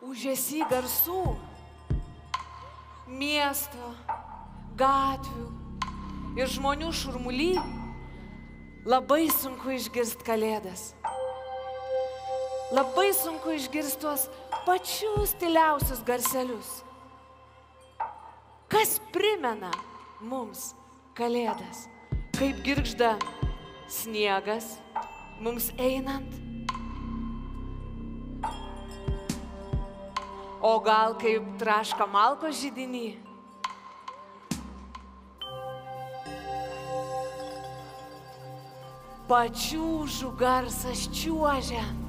ūžesy garsų, miesto, gatvių ir žmonių šurmuly, labai sunku išgirsti kalėdas. Labai sunku išgirsti tuos pačius tyliausius garselius. Kas primena mums kalėdas, kaip girgžda sniegas mums einant? O gal kaip traška malkos židiny? Pačiūžų garsas čiuožiant.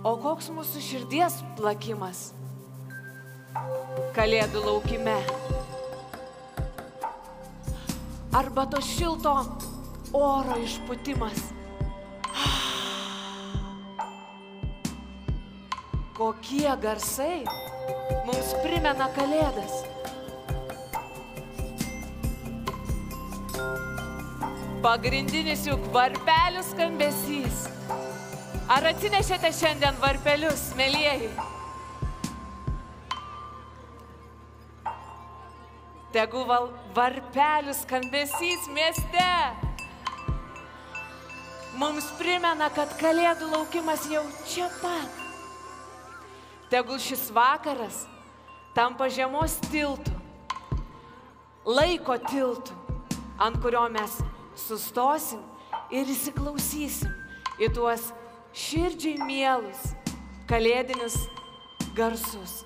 O koks mūsų širdies plakimas kalėdų laukime? Arba to šilto oro išpūtimas. Kokie garsai mums primena kalėdas? Pagrindinis juk varpelių skambesys. Ar atsinešėte šiandien varpelius, mielieji? Tegu varpelių skambesys mieste mums primena, kad kalėdų laukimas jau čia pat. Tegul šis vakaras tampa žiemos tiltu, laiko tiltu, ant kurio mes sustosim ir įsiklausysim į tuos širdžiai mielus kalėdinius garsus.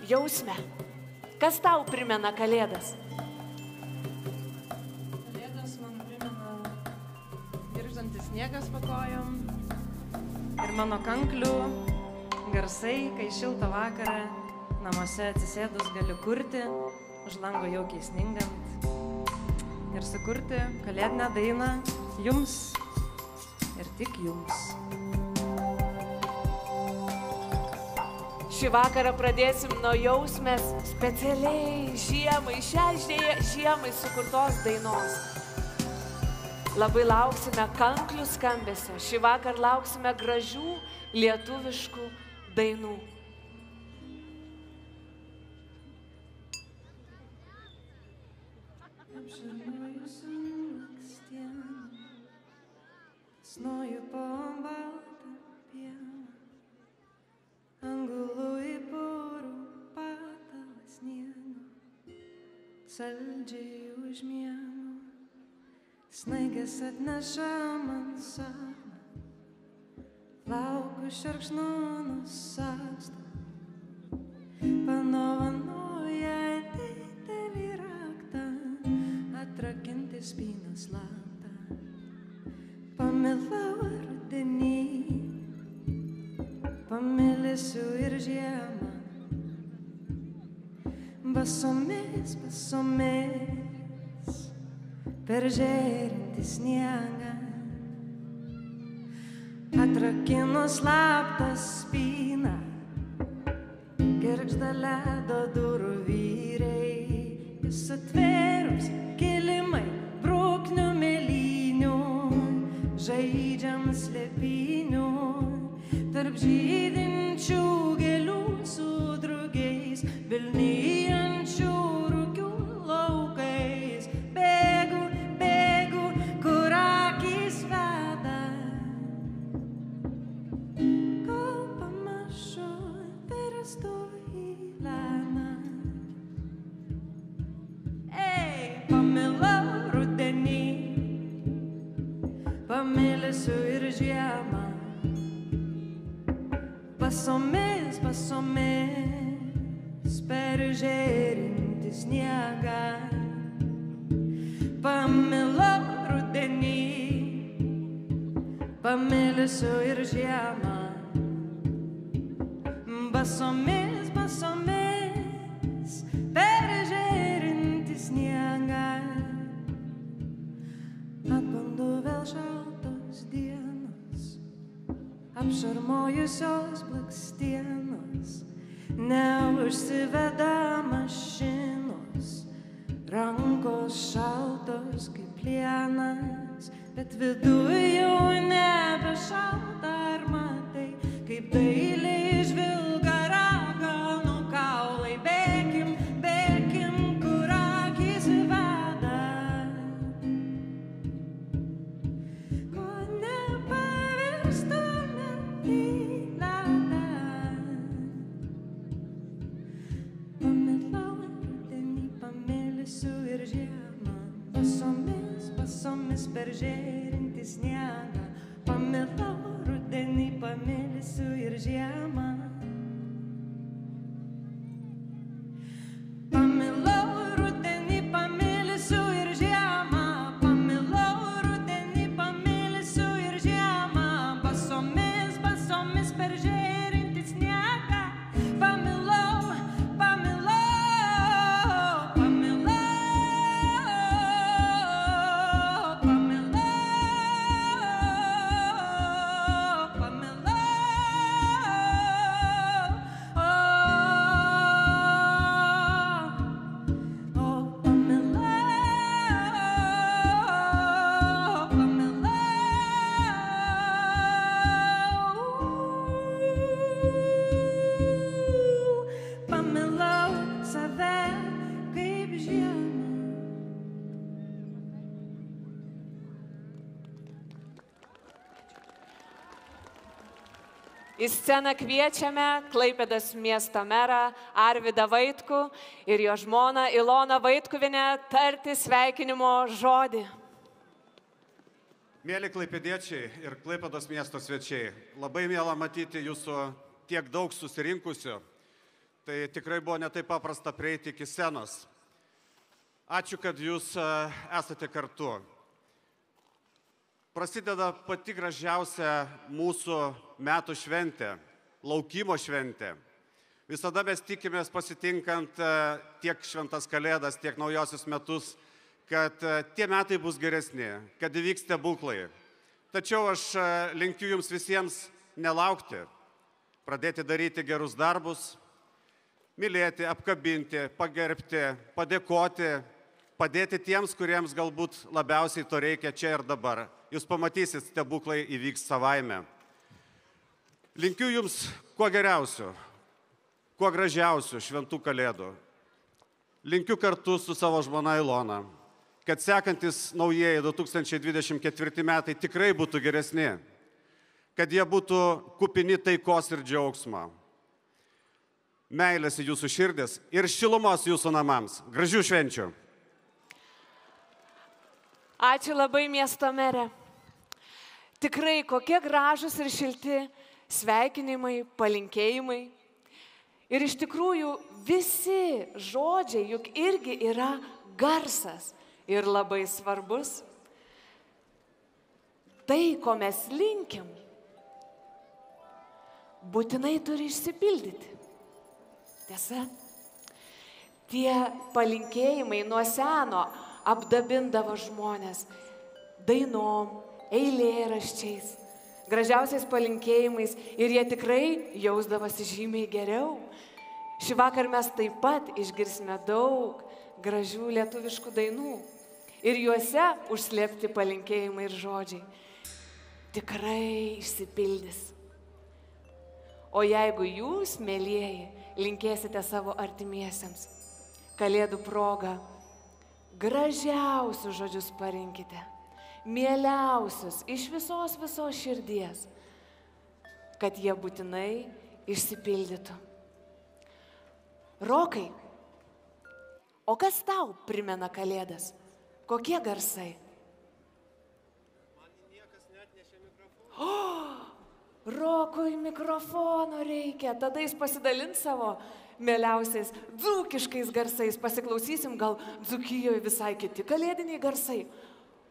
Jausme, kas tau primena kalėdas? Kalėdas man primena girgždantis sniegas po kojom ir mano kanklių garsai, kai šiltą vakarą namuose atsisėdus galiu kurti, už lango jaukiai sningant ir sukurti kalėdinę dainą jums ir tik jums. Šį vakarą pradėsim nuo jausmės specialiai žiemai, žiemai sukurtos dainos. Labai lauksime kanklių skambesio. Šį vakar lauksime gražių lietuviškų dainų. Snoju po baltą pieną, angulų į purų patalą sniego, saldžiai užmiegu, snaigės atneša man sapną, laukiu šerkšnų nusaksto, panovanoja didelį raktą, atrakinti spyną slaptą. Pamilau rudenį, pamilėsiu ir žiemą, basomis, basomis, per žėrintį sniegą. Atrakinu slaptą spyną, girgžda ledo durų vyrai, jis atvėrus kilimai, brūknių mėlynių, žaidžiam slėpinių, tarp žydinčių gėlių su drugiais, vilnijančių rugių laukais. Bėgu, bėgu, kur akys veda, kol pamažu virstu į leną. Ei, pamilau rudenį, pamilėsiu ir žiemą, basomis, basomis, per žėrintį sniegą. Pamilau rudenį, pamilėsiu ir žiemą, basomis, basomis, per žėrintį sniegą. Atbundu vėl šaltos dienos, apšarmojusios blakstienos, neužsiveda mašinos, rankos šaltos kaip plienas, bet viduje jau nebešalta, ar matai, kaip dailiai žvilga raganų kaulai. Bėkim, bėkim, kur akys veda, ko nepavirstume į ledą. Pamilau rudenį, pamėlysiu ir žiemą, basomis per žėrintį sniegą. Pamilau rudenį, pamėlysiu ir žiemą. Pamilau rudenį, pamėlysiu ir žiemą. Pamilau rudenį, pamėlysiu ir žiemą. Basomis per žėrintį sniegą. Pamilau, pamilau, pamilau, pamilau, pamilau, pamilau save kaip žiemą. Į sceną kviečiame Klaipėdos miesto merą Arvydą Vaitkų ir jo žmoną Iloną Vaitkuvienę tarti sveikinimo žodį. Mėly klaipėdiečiai ir Klaipėdos miesto svečiai, labai miela matyti jūsų tiek daug susirinkusių. Tai tikrai buvo netaip paprasta prieiti iki scenos. Ačiū, kad jūs esate kartu. Prasideda pati gražiausia mūsų metų šventė, laukimo šventė. Visada mes tikimės pasitinkant tiek šventas kalėdas, tiek naujosius metus, kad tie metai bus geresni, kad įvyks stebuklai. Tačiau aš linkiu jums visiems nelaukti, pradėti daryti gerus darbus, mylėti, apkabinti, pagerbti, padėkoti, padėti tiems, kuriems galbūt labiausiai to reikia čia ir dabar. Jūs pamatysit, stebuklai įvyks savaime. Linkiu jums kuo geriausių, kuo gražiausių šventų kalėdų. Linkiu kartu su savo žmona Ilona, kad sekantis naujieji 2024 metai tikrai būtų geresni, kad jie būtų kupini taikos ir džiaugsmo. Meilės į jūsų širdis ir šilumos jūsų namams. Gražių švenčių. Ačiū labai miesto merė. Tikrai kokie gražūs ir šilti sveikinimai, palinkėjimai. Ir iš tikrųjų visi žodžiai juk irgi yra garsas ir labai svarbus. Tai, ko mes linkim, būtinai turi išsipildyti. Tiesa, tie palinkėjimai nuo seno apdabindavo žmonės dainom, eilėraščiais, gražiausiais palinkėjimais ir jie tikrai jausdavosi žymiai geriau. Šį vakar mes taip pat išgirsime daug gražių lietuviškų dainų ir juose užslėpti palinkėjimai ir žodžiai tikrai išsipildys. O jeigu jūs, mielieji, linkėsite savo artimiesiems kalėdų progą, gražiausius žodžius parinkite, mieliausius iš visos širdies, kad jie būtinai išsipildytų. Rokai, o kas tau primena kalėdas? Kokie garsai? Man niekas neatnešė mikrofoną. Rokui mikrofono reikia, tada jis pasidalins savo mieliausiais dzūkiškais garsais. Pasiklausysim, gal Dzūkijoje visai kiti kalėdiniai garsai.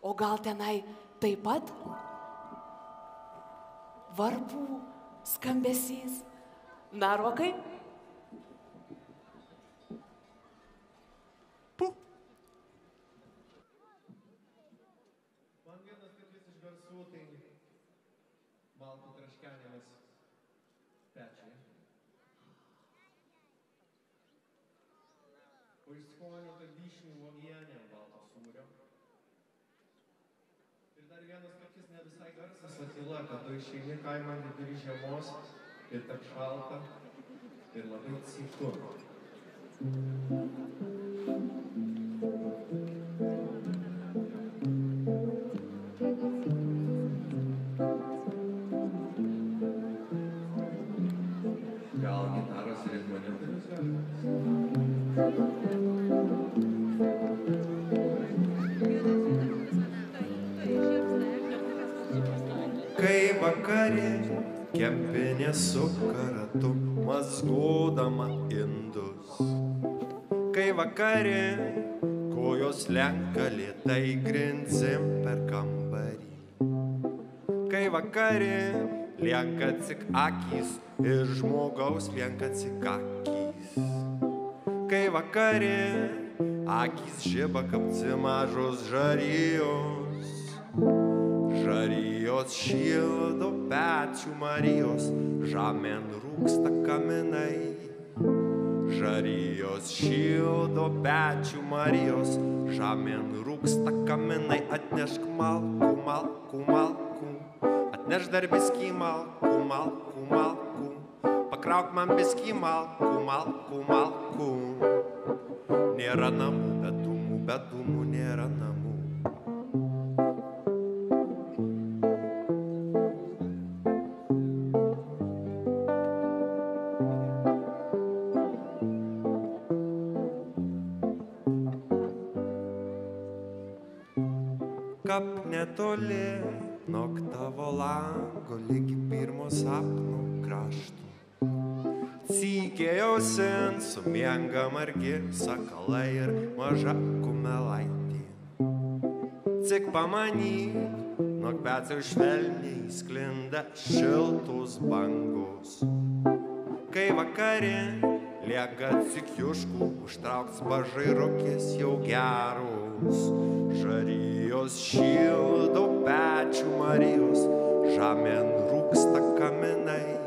O gal tenai taip pat varpų skambesys. Na, Rokai? Man vienas kitas iš garsų tai malkų traškenimas pečiai. O iš skonio tai vyšnių uogienė balto sūrio. Ir dar dar vienas tokis ne visai garsas, o tyla, kad tu išeini kaimą vidury žiemos ir tarp šalta ir labai cyptu. Gal gitaros ir monitorius Kai vakarė kempinė su karatu mazgodama indus. Kai vakarė kojos lenka lėtai grindzim per kambarį. Kai vakarė lieka tik akys ir žmogaus lieka tik akys. Kai vakarė akys žiba kapci mažos žarijos. Žarijos šildo pečių Marijos, žemėn rūksta kaminai. Žarijos šildo pečių Marijos, žemėn rūksta kaminai. Atnešk malkų, malkų, malkų, atnešk dar biskį malkų, malkų, malkų. Pakrauk man biskį malkų, malkų, malkų. Nėra namų, be dūmų nėra namų. Kap netoli nok tavo lango ligi pirmo sapno krašto. Cykėjausin su mienga margi sakalai ir maža kumelaitė. Cik pamanyk, nok pečių švelniai sklinda šiltos bangos. Kai vakarė lieka cikiuškų, užtrauks bažairukės jau geros. Žarijos šildo pečių Marijos, žemėn rūksta kaminai.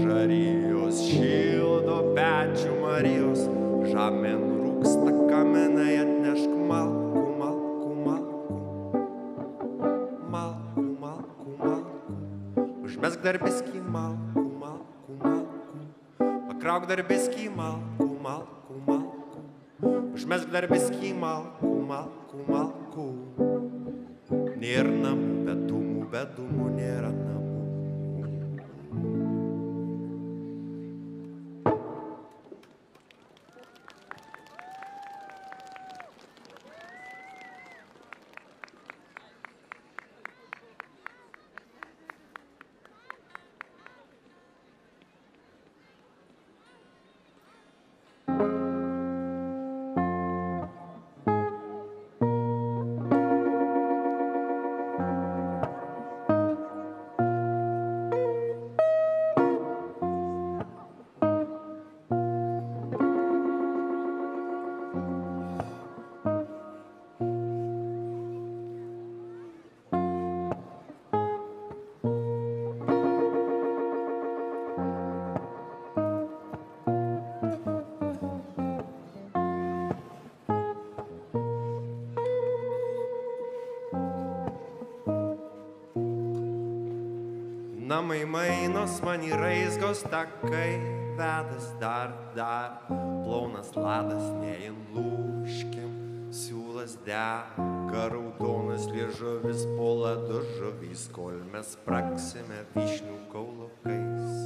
Žarijos šildo pečių Marijos, žemėn rūksta kaminai. Atnešk malkų, malkų, malkų, malkų, malkų, malkų. Užmesk dar biskį malkų, malkų, malkų. Pakrauk dar biskį malkų, malkų, malkų. Užmesk dar biskį malkų, malkų, malkų. Nėra namų, be dūmų nėra namų. Namai mainos man į raizgos takai, vedas dar, plonas ladas nein lūškim, siūlas dega, raudonas liežuvis po ladu žuvys, kol mes praksime vyšnių kaulukais.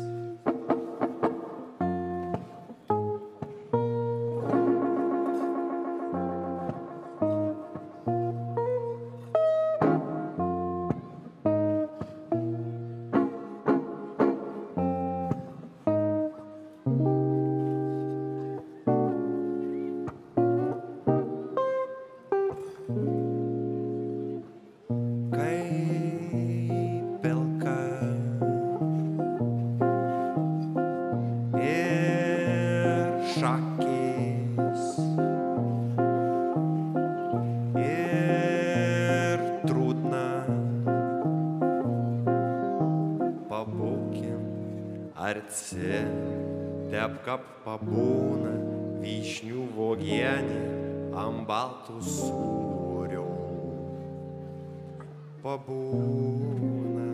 Tepka pabūna vyšnių vogienė ant baltų sūrio. pabūna.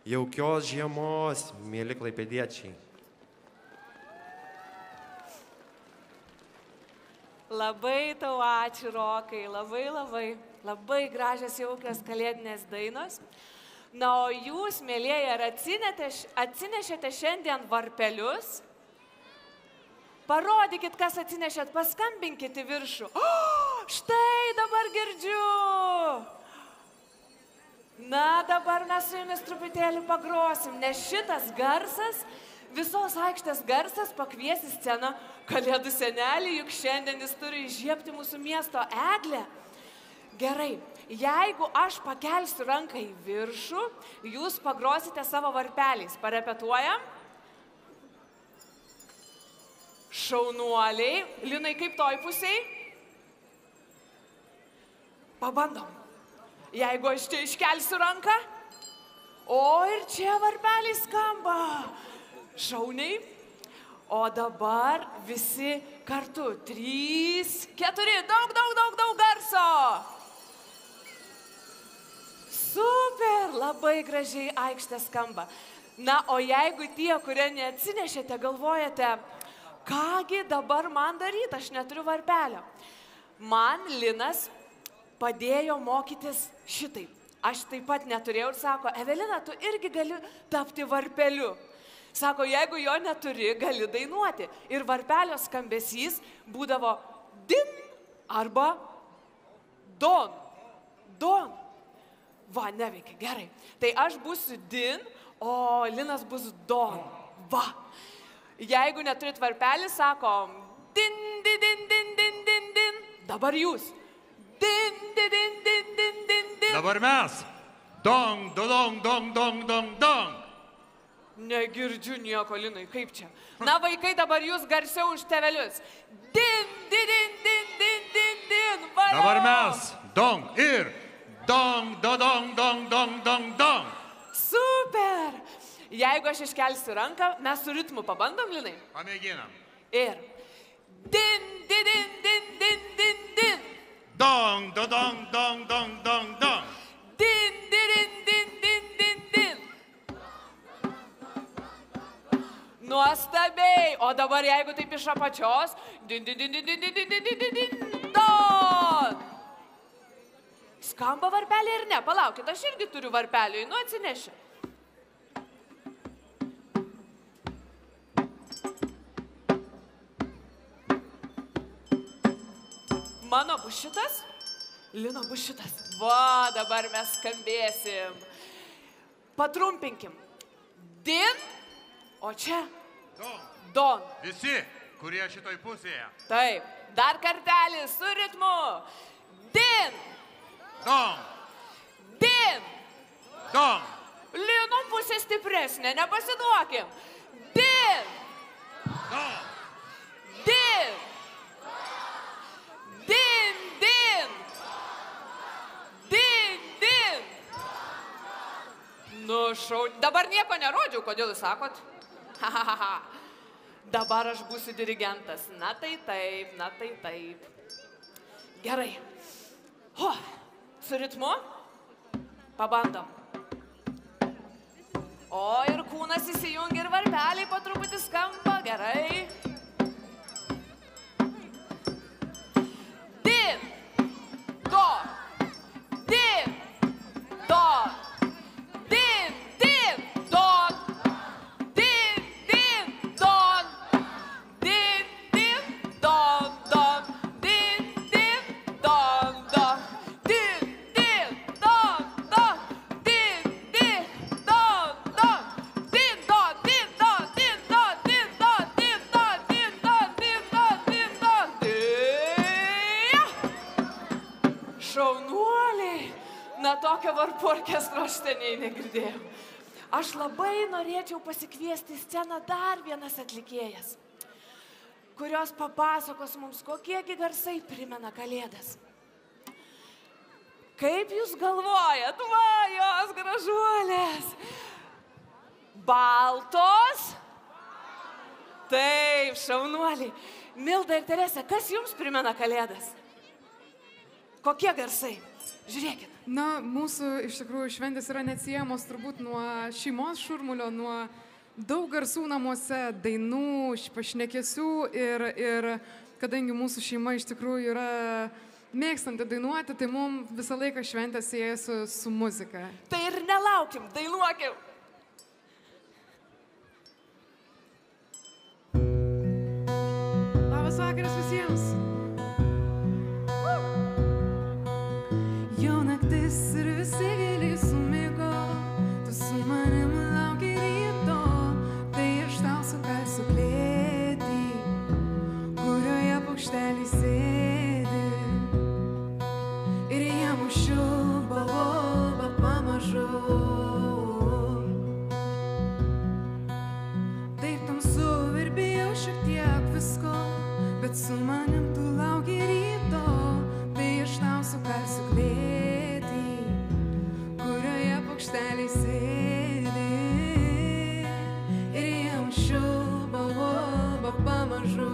Jaukios žiemos, mėly klaipėdiečiai. Labai tau ačiū, Rokai, labai gražios jaukios kalėdinės dainos. Na, o jūs, mėlieji, ar atsinešėte šiandien varpelius? Parodykit, kas atsinešėt, paskambinkit į viršų. O, štai dabar girdžiu. Na, dabar mes su jumis truputėlį pagrosim, nes šitas garsas, visos aikštės garsas pakvies į sceną Kalėdų senelį, juk šiandien jis turi įžiebti mūsų miesto eglę. Gerai, jeigu aš pakelsiu ranką į viršų, jūs pagrosite savo varpeliais. Parepetuojam? Šaunuoliai. Linai, kaip toj pusiai? Pabandom. Jeigu aš čia iškelsiu ranką, o ir čia varpeliai skamba. Šauniai. O dabar visi kartu. 3, 4, daug garso. Super, labai gražiai aikštė skamba. Na, o jeigu tie, kurie neatsinešėte, galvojate, kągi dabar man daryti, aš neturiu varpelio. Man Linas padėjo mokytis šitaip. Aš taip pat neturėjau ir sako, Evelina, tu irgi gali tapti varpeliu. Sako, jeigu jo neturi, gali dainuoti. Ir varpelio skambesys būdavo din arba don. Don. Va, neveikia, gerai. Tai aš būsiu din, o Linas bus don. Va. Jeigu neturit varpelį, sakom din, din, din, din, din, din, din. Dabar jūs. Din, din, din, din, din, din, din. Dabar mes. Dong, dong, dong, dong, dong, dong. Negirdžiu nieko, Linai, kaip čia? Na, vaikai, dabar jūs garsiau už tėvelius. Din, din, din, din, din, din, din. Valio. Dabar mes. Dong ir dong, dong, dong, dong, dong, dong. Super. Jeigu aš iškelsiu ranką, mes su ritmu pabandom, Linai. Pamėginam. Ir din, din, din, din, din, din, din. Dong, dong, dong, dong, dong, dong. Din, din, din, din, din, din. Nuostabiai. O dabar jeigu taip iš apačios, din, din, din, din, din, din, din, din, din, din, don. Skamba varpelė ir ne, palaukit, aš irgi turiu varpelį, nu atsinešiu. Mano bus šitas, Lino bus šitas. Va, dabar mes skambėsim. Patrumpinkim. Din, o čia don. Visi, kurie šitoj pusėje. Taip, dar kartelį su ritmu. Din, Dong, din. dong. Lino pusė stipresnė, nepasiduokim. Din, Dong. din. Din, din. Din, din. Nu, šau. Dabar nieko nerodžiau, kodėl jūs sakot? Ha, ha, ha, ha. Dabar aš būsiu dirigentas. Na tai taip, na tai taip. Gerai. O, su ritmu? Pabandom. O, ir kūnas įsijungia ir varpeliai po truputį skamba. Gerai. Din, do, din, do, din, din, don, din, din, don, din, din, don, don, din, din, don, don, din, din, don, don, din, din, don, don, din, don, din, don, din, don, din, don, din, don, din, don, din, don, din, don, din. Šaunuoliai, na tokio varpų orkestro aš seniai negirdėjau. Aš labai norėčiau pasikviesti į sceną dar vienas atlikėjas, kurios papasakos mums, kokiegi garsai primena Kalėdas. Kaip jūs galvojat, va, jos gražuolės? Baltos? Taip, šaunuoliai. Milda ir Teresė, kas jums primena Kalėdas? Kokie garsai? Žiūrėkit. Na, mūsų iš tikrųjų šventės yra neatsiejamos turbūt nuo šeimos šurmulio, nuo daug garsų namuose, dainų, pašnekesių ir kadangi mūsų šeima iš tikrųjų yra mėgstanti dainuoti, tai mums visą laiką šventės siejasi su muzika. Tai ir nelaukim, dainuokim. Labas vakaras visiems. Jau naktis ir visi giliai sumigo, tu su manim lauki ryto, tai aš tau sukalsiu klėtį, kurioje paukšteliai sėdi. Ir jam užšilba volba pamažu. Taip tamsu ir bijau šiek tiek visko, bet su manim tu lauki ryto, tai aš tau sukalsiu klėtį, kurioje paukšteliai sėdi. Ir jam šilba volba pamažu.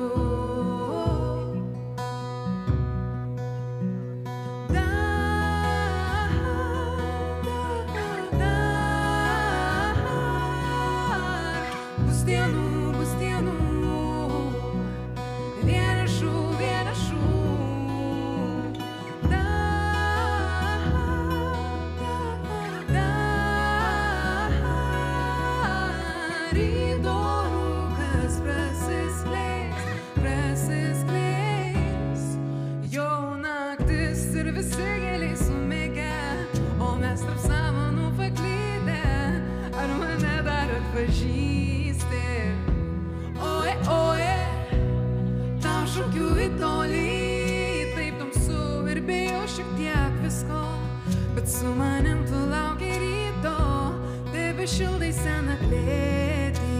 Su manim tu lauki ryto, taip šildai seną klėtį,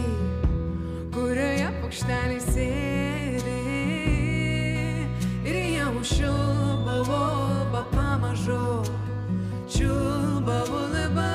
kurioje paukšteliai sėdi. Ir jam šilba volba pamažu, čiulba volba.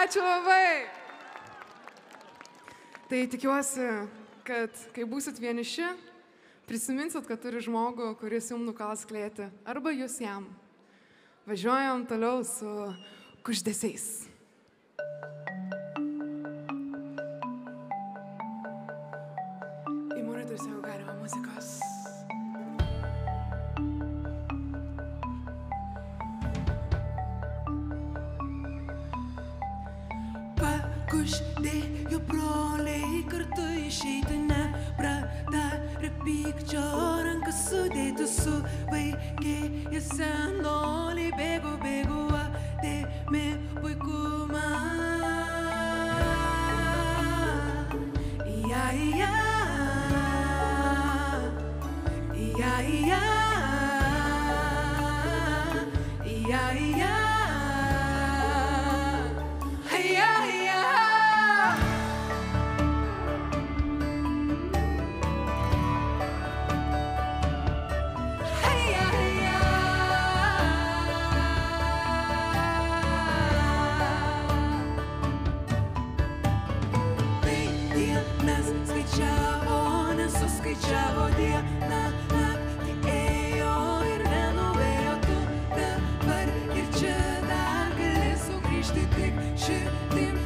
Ačiū labai. Tai tikiuosi, kad kai būsit vieniši, prisiminsit, kad turi žmogų, kuris jums nukals klėtį, arba jūs jam. Važiuojam toliau su kuždesiais. Į monitorius jau galima muzikos. Pakuždėjo broliai kartu išeiti, nepratarė pykčio, rankas sudėti su vaikė, senoliai bėgo, atėmė puikumą. Ja, ja. Skaičiavo dieną, naktį ėjo ir nenuėjo tu dabar ir čia dar gali sugrįžti tik širdim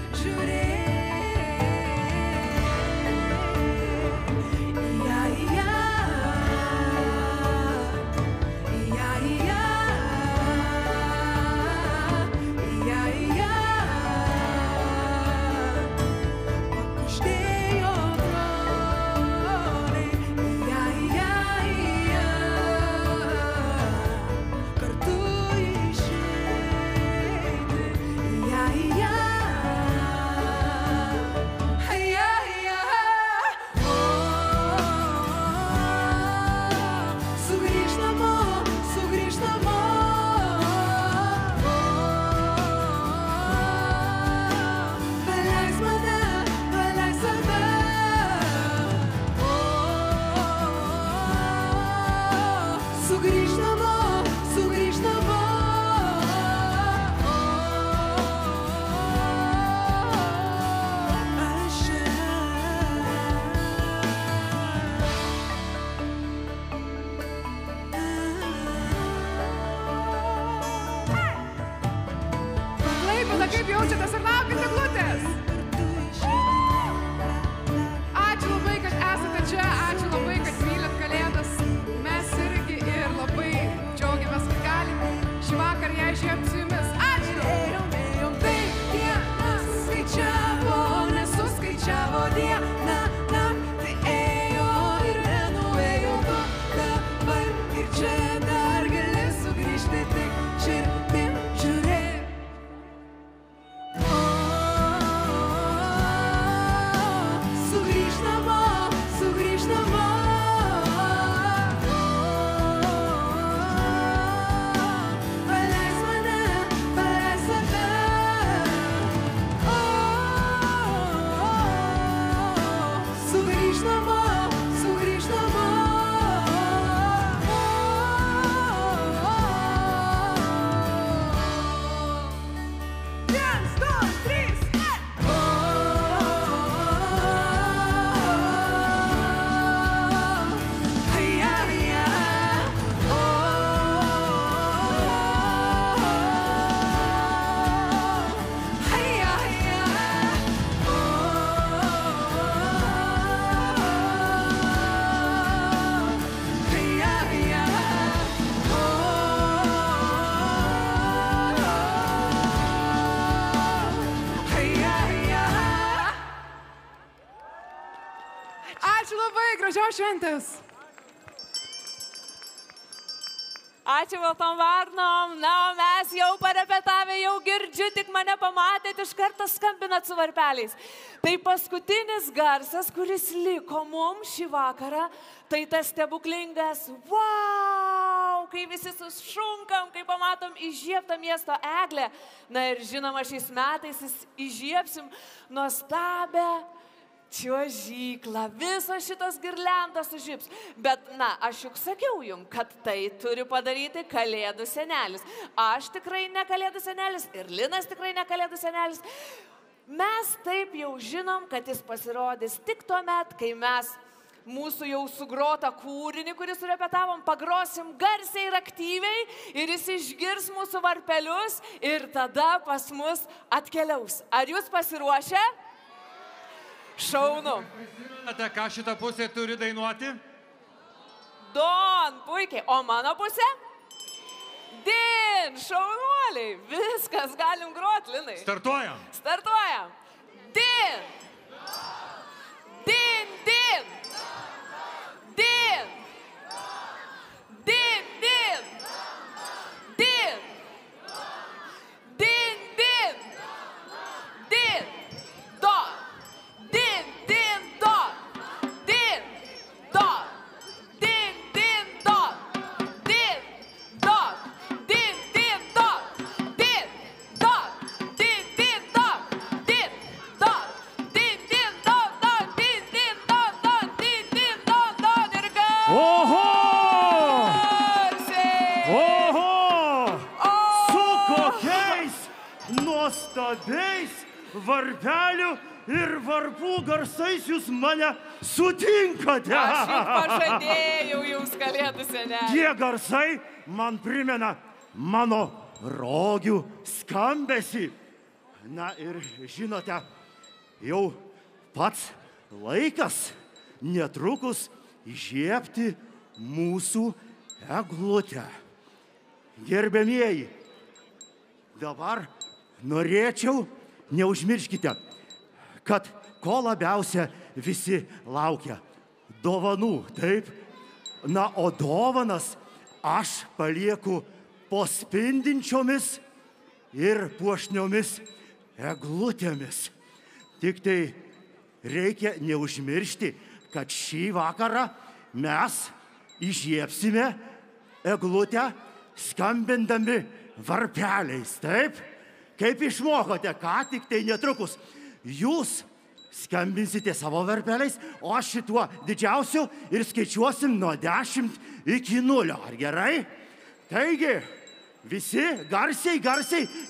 Kaip jaučiatės ir laukite eglutės? Ačiū labai, kad esate čia, ačiū labai, kad mylit Kalėdas. Mes irgi ir labai džiaugiamės, kad galim šį vakar ją įžiebti su jumis. Ačiū! Taip dienas skaičiavo, nesuskaičiavo dieną, naktį ėjo ir nenuėjo tu dabar ir čia dar gali sugrįžti tik širdim žiūrėk. Gražios šventės. Ačiū Baltom varnom. Na, o mes jau parepetavę, jau girdžiu, tik mane pamatėt, iš karto skambinat su varpeliais. Tai paskutinis garsas, kuris liko mums šį vakarą, tai tas stebuklingas wow, kai visi sušunkam, kai pamatom įžiebtą miesto eglę. Na ir žinoma, šiais metais įžiebsim nuostabę čiuožyklą, visos šitos girliandos sužibs. Bet, na, aš juk sakiau jum, kad tai turi padaryti Kalėdų senelis. Aš tikrai ne Kalėdų senelis ir Linas tikrai ne Kalėdų senelis. Mes taip jau žinom, kad jis pasirodys tik tuo met, kai mes mūsų jau sugrotą kūrinį, kurį surepetavom, pagrosim garsiai ir aktyviai ir jis išgirs mūsų varpelius ir tada pas mus atkeliaus. Ar jūs pasiruošę? Šaunu. Žinote, ką šitą pusę turi dainuoti? Don, puikiai. O mano pusė? Din, šaunuoliai. Viskas, galim grot, Linai. Startuojam. Startuojam. Din. Din, din. Din. Din, din. Din. Din, din. Din. Do. Din, din, do. Din, do. Din, din, do. nuostabiais varpelių ir varpų garsais jūs mane sutinkate. Aš juk pažadėjau jums, Kalėdų seneli. Tie garsai man primena mano rogių skambesį. Na ir žinote, jau pats laikas netrukus įžiebti mūsų eglutę. Gerbiamieji, dabar norėčiau, neužmirškite, kad ko labiausia visi laukia dovanų, taip? Na, o dovanas aš palieku po spindinčiomis ir puošniomis eglutėmis. Tik tai reikia neužmiršti, kad šį vakarą mes įžiebsime eglutę skambindami varpeliais, taip? Kaip išmokote, ką tik tai netrukus. Jūs skambinsite savo varpeliais, o aš šituo didžiausiu ir skaičiuosim nuo 10 iki 0. Ar gerai? Taigi, visi garsiai,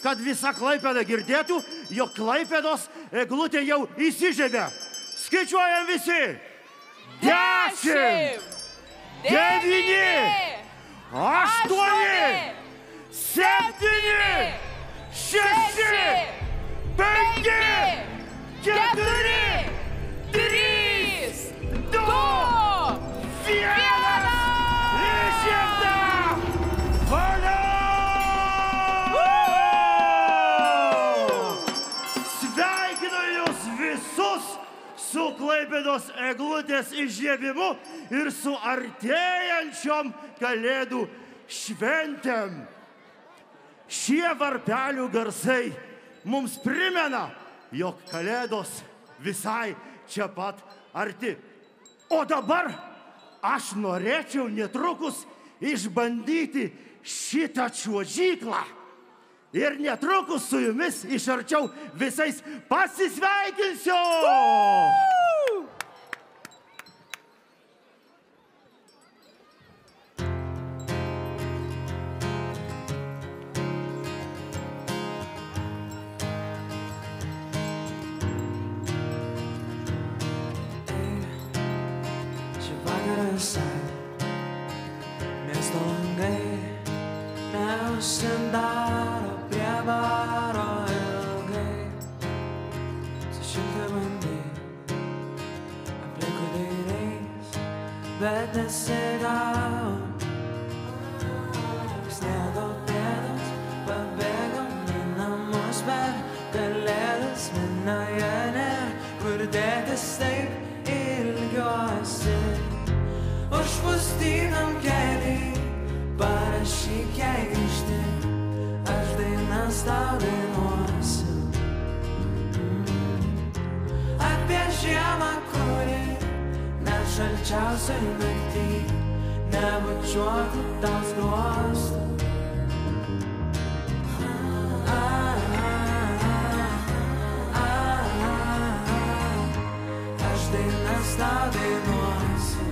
kad visa Klaipėda girdėtų, jog Klaipėdos eglutė jau įsižiebė. Skaičiuojam visi. 10, 9, 8, 7, 6, 5, 4, 3, 2, 1. Įžiebta! Valio! Sveikinu jūs visus su Klaipėdos eglutės įžiebimu ir su artėjančiom Kalėdų šventėm. Šie varpelių garsai mums primena, jog Kalėdos visai čia pat arti. O dabar aš norėčiau netrukus išbandyti šitą čiuožyklą. Ir netrukus su jumis iš arčiau visais pasisveikinsiu. Miesto langai neužsidaro prie baro ilgai. Sušilti bandai, aplinkui dairiais, bet nesigavo. Sniego pėdos pabėgom į namus per Kalėdas, minoje nėra kur dėtis, taip ilgiuosi. Užpustytam keliai, parašyk jai grįžti, aš dainas tau dainuosiu. Apie žiemą, kuri net šalčiausioj naktį nebučiuotų tau skruostų. Aš dainas tau dainuosiu.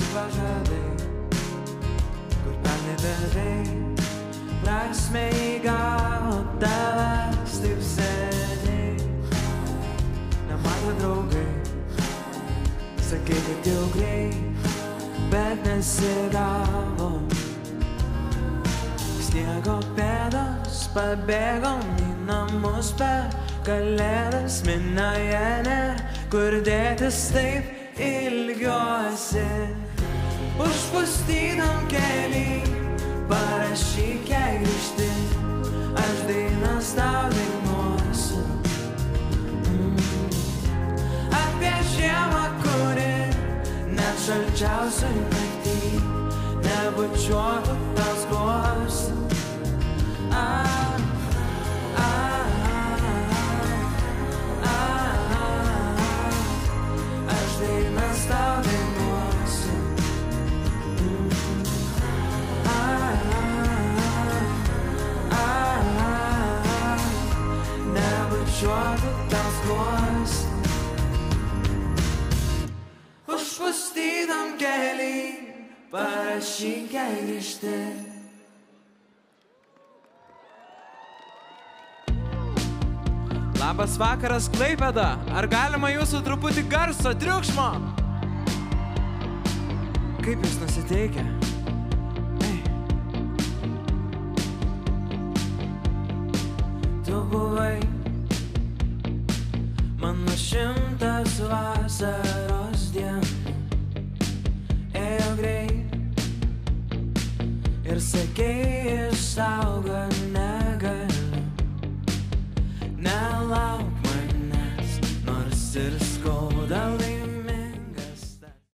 Pažadai, kur pernai beveik prasmę įgavo tavęs taip seniai. Nematė draugai, sakai, kad jau greit, bet nesigavo. Sniego pėdos pabėgom į namus per Kalėdas, minoje nėra kur dėtis, taip ilgiuosi. Užpustytam keliai, parašyk jai grįžti, aš dainas tau dainuosiu. Apie žiemą, kuri net šalčiausioj naktį nebučiuotų tau skruostų. Aš dainas tau dainuosiu. Nebučiuotų tau skruostų. Užpustytam keliai, parašyk jai grįžti. Labas vakaras, Klaipėda. Ar galima jūsų truputį garso, triukšmo? Kaip jūs nusiteikę? Ei. Tu buvai mano 100 vasaros dienų. Ėjo greit ir sakei